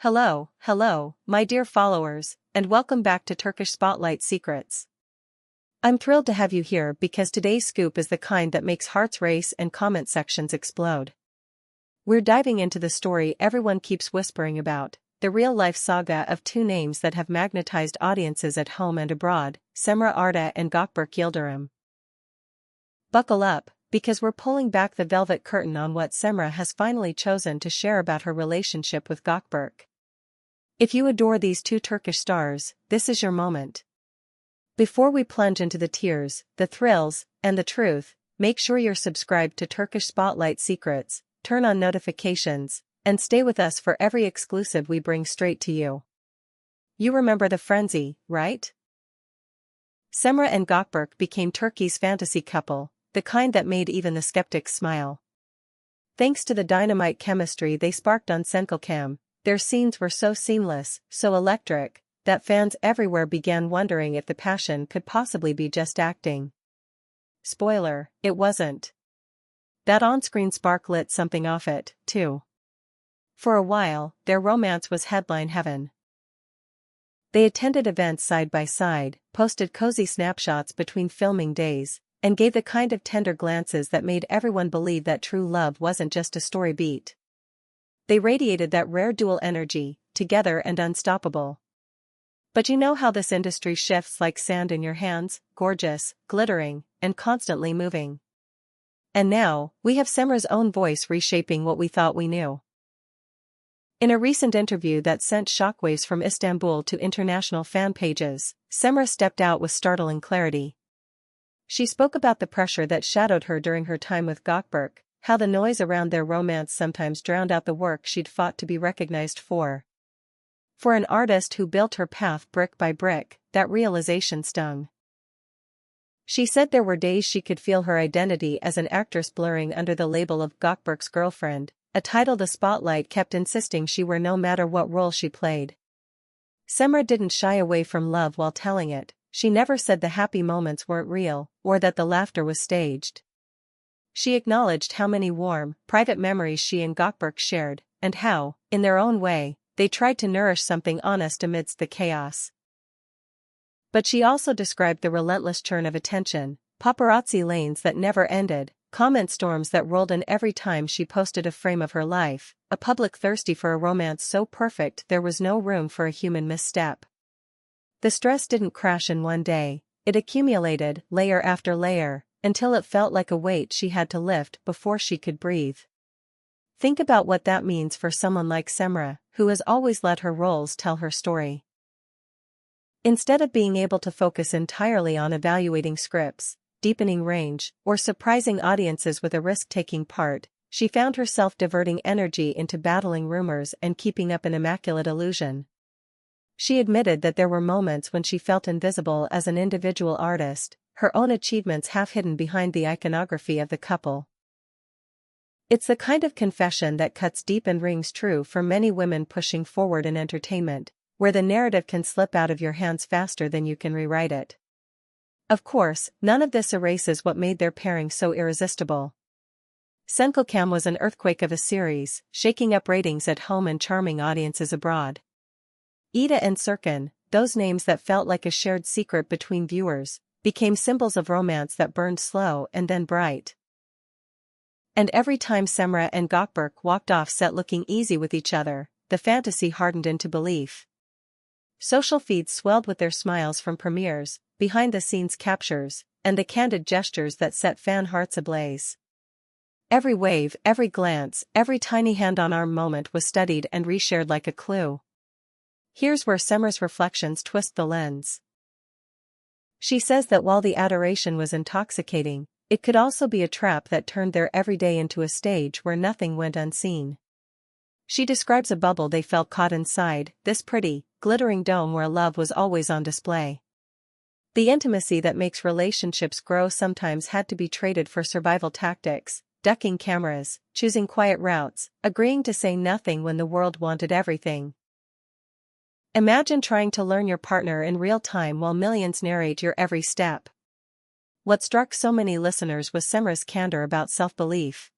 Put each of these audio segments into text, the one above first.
Hello, my dear followers, and welcome back to Turkish Spotlight Secrets. I'm thrilled to have you here because today's scoop is the kind that makes hearts race and comment sections explode. We're diving into the story everyone keeps whispering about, the real-life saga of two names that have magnetized audiences at home and abroad, Cemre Arda and Gökberk Yıldırım. Buckle up, because we're pulling back the velvet curtain on what Cemre has finally chosen to share about her relationship with Gökberk. If you adore these two Turkish stars, this is your moment. Before we plunge into the tears, the thrills, and the truth, make sure you're subscribed to Turkish Spotlight Secrets, turn on notifications, and stay with us for every exclusive we bring straight to you. You remember the frenzy, right? Cemre and Gökberk became Turkey's fantasy couple, the kind that made even the skeptics smile. Thanks to the dynamite chemistry they sparked on Cam, their scenes were so seamless, so electric, that fans everywhere began wondering if the passion could possibly be just acting. Spoiler, it wasn't. That on-screen spark lit something off it, too. For a while, their romance was headline heaven. They attended events side by side, posted cozy snapshots between filming days, and gave the kind of tender glances that made everyone believe that true love wasn't just a story beat. They radiated that rare dual energy, together and unstoppable. But you know how this industry shifts like sand in your hands, gorgeous, glittering, and constantly moving. And now, we have Cemre's own voice reshaping what we thought we knew. In a recent interview that sent shockwaves from Istanbul to international fan pages, Cemre stepped out with startling clarity. She spoke about the pressure that shadowed her during her time with Gökberk, how the noise around their romance sometimes drowned out the work she'd fought to be recognized for. For an artist who built her path brick by brick, that realization stung. She said there were days she could feel her identity as an actress blurring under the label of Gökberk's girlfriend, a title the spotlight kept insisting she wore no matter what role she played. Cemre didn't shy away from love while telling it. She never said the happy moments weren't real, or that the laughter was staged. She acknowledged how many warm, private memories she and Gökberk shared, and how, in their own way, they tried to nourish something honest amidst the chaos. But she also described the relentless churn of attention, paparazzi lanes that never ended, comment storms that rolled in every time she posted a frame of her life, a public thirsty for a romance so perfect there was no room for a human misstep. The stress didn't crash in one day, it accumulated, layer after layer, until it felt like a weight she had to lift before she could breathe. Think about what that means for someone like Cemre, who has always let her roles tell her story. Instead of being able to focus entirely on evaluating scripts, deepening range, or surprising audiences with a risk-taking part, she found herself diverting energy into battling rumors and keeping up an immaculate illusion. She admitted that there were moments when she felt invisible as an individual artist, her own achievements half hidden behind the iconography of the couple. It's the kind of confession that cuts deep and rings true for many women pushing forward in entertainment, where the narrative can slip out of your hands faster than you can rewrite it. Of course, none of this erases what made their pairing so irresistible. Cam was an earthquake of a series, shaking up ratings at home and charming audiences abroad. Ida and Serkan, those names that felt like a shared secret between viewers, became symbols of romance that burned slow and then bright. And every time Cemre and Gökberk walked off set looking easy with each other, the fantasy hardened into belief. Social feeds swelled with their smiles from premieres, behind-the-scenes captures, and the candid gestures that set fan hearts ablaze. Every wave, every glance, every tiny hand-on-arm moment was studied and reshared like a clue. Here's where Cemre's reflections twist the lens. She says that while the adoration was intoxicating, it could also be a trap that turned their everyday into a stage where nothing went unseen. She describes a bubble they felt caught inside, this pretty, glittering dome where love was always on display. The intimacy that makes relationships grow sometimes had to be traded for survival tactics, ducking cameras, choosing quiet routes, agreeing to say nothing when the world wanted everything. Imagine trying to learn your partner in real time while millions narrate your every step. What struck so many listeners was Cemre's candor about self-belief.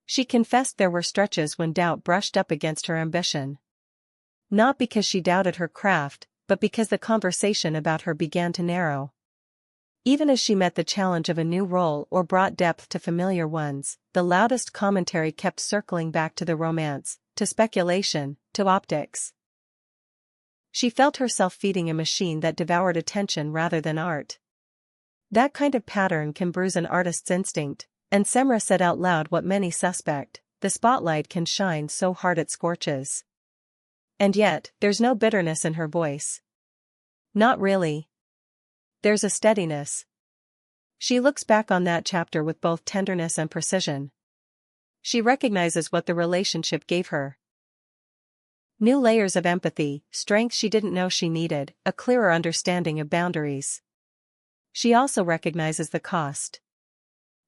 She confessed there were stretches when doubt brushed up against her ambition. Not because she doubted her craft, but because the conversation about her began to narrow. Even as she met the challenge of a new role or brought depth to familiar ones, the loudest commentary kept circling back to the romance, to speculation, to optics. She felt herself feeding a machine that devoured attention rather than art. That kind of pattern can bruise an artist's instinct, and Cemre said out loud what many suspect: the spotlight can shine so hard it scorches. And yet, there's no bitterness in her voice. Not really. There's a steadiness. She looks back on that chapter with both tenderness and precision. She recognizes what the relationship gave her. New layers of empathy, strength she didn't know she needed, a clearer understanding of boundaries. She also recognizes the cost.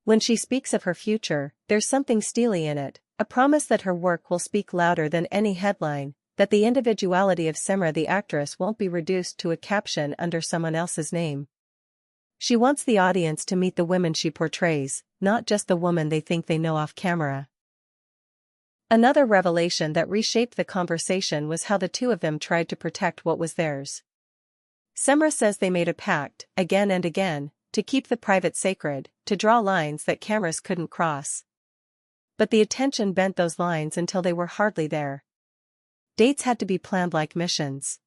When she speaks of her future, there's something steely in it, a promise that her work will speak louder than any headline, that the individuality of Seamra the actress won't be reduced to a caption under someone else's name. She wants the audience to meet the women she portrays, not just the woman they think they know off camera. Another revelation that reshaped the conversation was how the two of them tried to protect what was theirs. Cemre says they made a pact, again and again, to keep the private sacred, to draw lines that cameras couldn't cross. But the attention bent those lines until they were hardly there. Dates had to be planned like missions.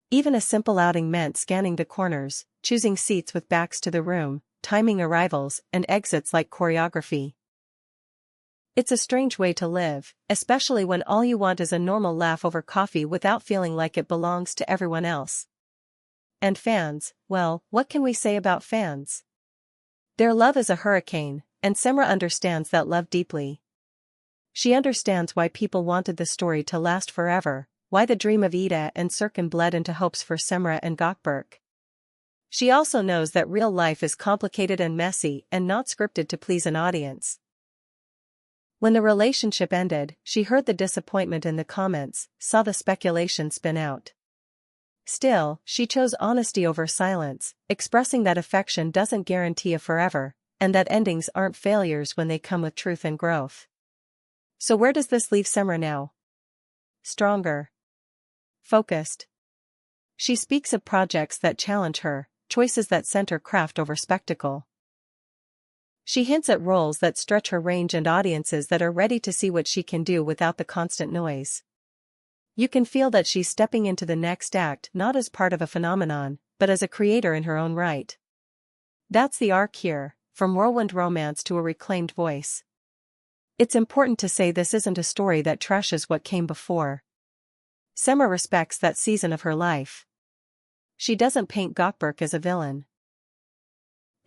Even a simple outing meant scanning the corners, choosing seats with backs to the room, timing arrivals and exits like choreography. It's a strange way to live, especially when all you want is a normal laugh over coffee without feeling like it belongs to everyone else. And fans, well, what can we say about fans? Their love is a hurricane, and Cemre understands that love deeply. She understands why people wanted the story to last forever, why the dream of Ida and Serkan bled into hopes for Cemre and Gökberk. She also knows that real life is complicated and messy and not scripted to please an audience. When the relationship ended, she heard the disappointment in the comments, saw the speculation spin out. Still, she chose honesty over silence, expressing that affection doesn't guarantee a forever, and that endings aren't failures when they come with truth and growth. So where does this leave Cemre now? Stronger. Focused. She speaks of projects that challenge her, choices that center craft over spectacle. She hints at roles that stretch her range and audiences that are ready to see what she can do without the constant noise. You can feel that she's stepping into the next act not as part of a phenomenon, but as a creator in her own right. That's the arc here, from whirlwind romance to a reclaimed voice. It's important to say this isn't a story that trashes what came before. Cemre respects that season of her life. She doesn't paint Gökberk as a villain.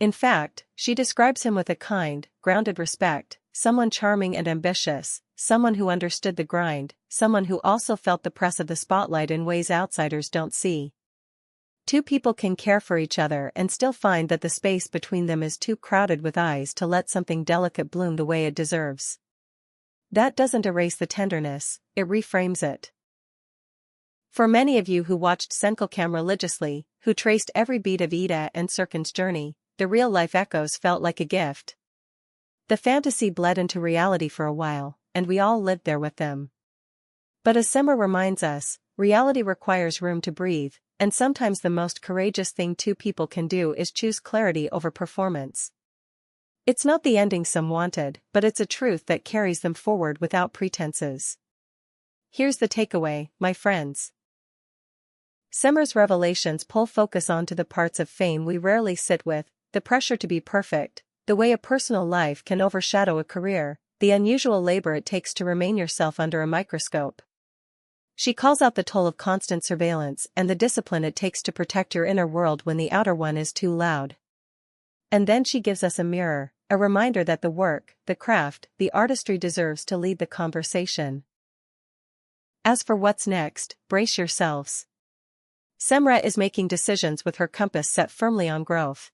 In fact, she describes him with a kind, grounded respect, someone charming and ambitious, someone who understood the grind, someone who also felt the press of the spotlight in ways outsiders don't see. Two people can care for each other and still find that the space between them is too crowded with eyes to let something delicate bloom the way it deserves. That doesn't erase the tenderness, it reframes it. For many of you who watched Senkelcam religiously, who traced every beat of Ida and Serkan's journey, the real-life echoes felt like a gift. The fantasy bled into reality for a while, and we all lived there with them. But as Cemre reminds us, reality requires room to breathe, and sometimes the most courageous thing two people can do is choose clarity over performance. It's not the ending some wanted, but it's a truth that carries them forward without pretenses. Here's the takeaway, my friends. Cemre's revelations pull focus onto the parts of fame we rarely sit with, the pressure to be perfect, the way a personal life can overshadow a career, the unusual labor it takes to remain yourself under a microscope. She calls out the toll of constant surveillance and the discipline it takes to protect your inner world when the outer one is too loud. And then she gives us a mirror, a reminder that the work, the craft, the artistry deserves to lead the conversation. As for what's next, brace yourselves. Cemre is making decisions with her compass set firmly on growth.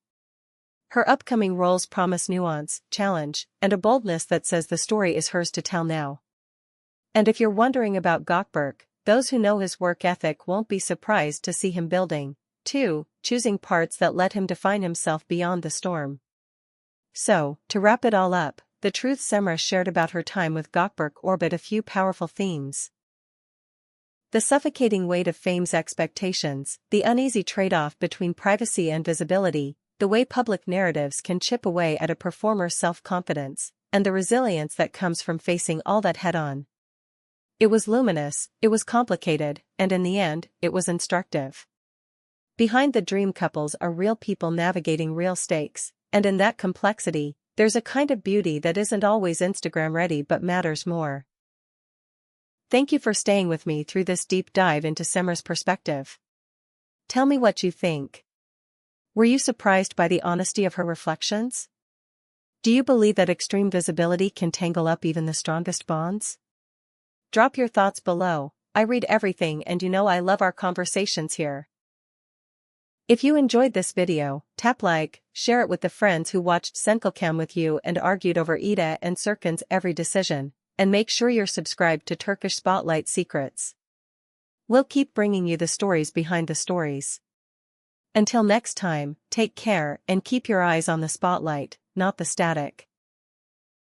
Her upcoming roles promise nuance, challenge, and a boldness that says the story is hers to tell now. And if you're wondering about Gökberk, those who know his work ethic won't be surprised to see him building, too, choosing parts that let him define himself beyond the storm. So, to wrap it all up, the truth Cemre shared about her time with Gökberk orbit a few powerful themes. The suffocating weight of fame's expectations, the uneasy trade-off between privacy and visibility, the way public narratives can chip away at a performer's self-confidence, and the resilience that comes from facing all that head-on. It was luminous, it was complicated, and in the end, it was instructive. Behind the dream couples are real people navigating real stakes, and in that complexity, there's a kind of beauty that isn't always Instagram-ready but matters more. Thank you for staying with me through this deep dive into Cemre's perspective. Tell me what you think. Were you surprised by the honesty of her reflections? Do you believe that extreme visibility can tangle up even the strongest bonds? Drop your thoughts below. I read everything and you know I love our conversations here. If you enjoyed this video, tap like, share it with the friends who watched Senkelcam with you and argued over Ida and Serkan's every decision, and make sure you're subscribed to Turkish Spotlight Secrets. We'll keep bringing you the stories behind the stories. Until next time, take care and keep your eyes on the spotlight, not the static.